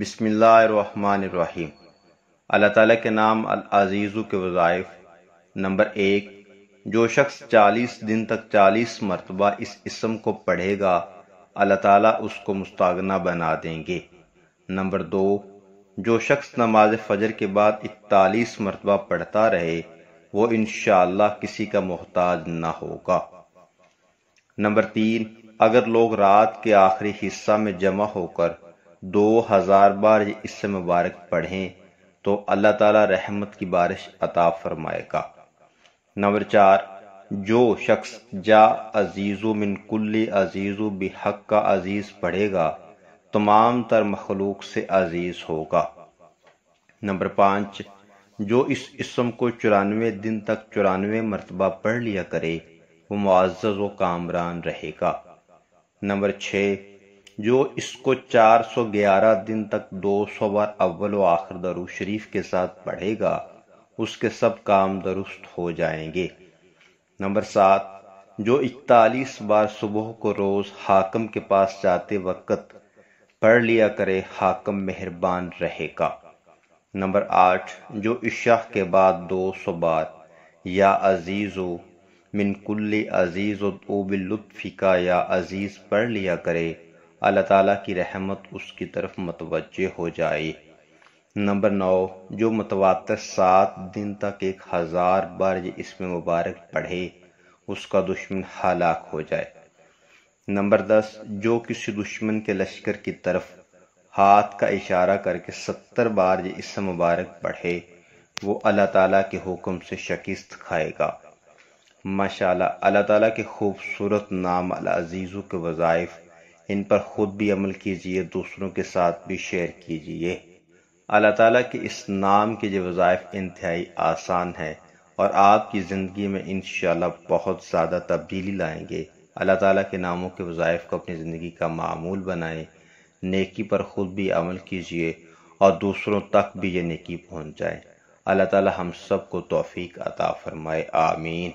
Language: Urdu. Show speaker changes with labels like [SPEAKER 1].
[SPEAKER 1] بسم اللہ الرحمن الرحیم۔ اللہ تعالیٰ کے نام العزیز کے وظائف۔ نمبر 1، جو شخص 40 دن تک 40 مرتبہ اس اسم کو پڑھے گا اللہ تعالیٰ اس کو مستغنی بنا دیں گے۔ نمبر 2، جو شخص نماز فجر کے بعد 41 مرتبہ پڑھتا رہے وہ انشاءاللہ کسی کا محتاج نہ ہوگا۔ نمبر 3، اگر لوگ رات کے آخری حصہ میں جمع ہو کر 2000 بار یہ اسم مبارک پڑھیں تو اللہ تعالیٰ رحمت کی بارش عطا فرمائے گا۔ نمبر 4، جو شخص جا عزیز من کل عزیز بحق کا عزیز پڑھے گا تمام تر مخلوق سے عزیز ہوگا۔ نمبر 5، جو اس اسم کو 94 دن تک 94 مرتبہ پڑھ لیا کرے وہ معزز و کامران رہے گا۔ نمبر 6، جو اس کو 411 دن تک 200 بار اول و آخر درود شریف کے ساتھ پڑھے گا اس کے سب کام درست ہو جائیں گے۔ نمبر 7، جو 41 بار صبح کو روز حاکم کے پاس جاتے وقت پڑھ لیا کرے حاکم مہربان رہے گا۔ نمبر 8، جو عشاء کے بعد 200 بار یا عزیز من کل عزیز او باللطف کا یا عزیز پڑھ لیا کرے اللہ تعالیٰ کی رحمت اس کی طرف متوجہ ہو جائے۔ نمبر 9، جو متواتر 7 دن تک 1000 بار یہ اسم مبارک پڑھے اس کا دشمن ہلاک ہو جائے۔ نمبر 10، جو کسی دشمن کے لشکر کی طرف ہاتھ کا اشارہ کر کے 70 بار یہ اسم مبارک پڑھے وہ اللہ تعالیٰ کے حکم سے شکست کھائے گا۔ ماشاءاللہ، اللہ تعالیٰ کے خوبصورت نام العزیز کے وظائف، ان پر خود بھی عمل کیجئے، دوسروں کے ساتھ بھی شیئر کیجئے۔ اللہ تعالیٰ کے اس نام کے جو وظائف انتہائی آسان ہے اور آپ کی زندگی میں انشاءاللہ بہت زیادہ تبدیلی لائیں گے۔ اللہ تعالیٰ کے ناموں کے وظائف کو اپنی زندگی کا معمول بنائیں، نیکی پر خود بھی عمل کیجئے اور دوسروں تک بھی یہ نیکی پہنچ جائے۔ اللہ تعالیٰ ہم سب کو توفیق عطا فرمائے، آمین۔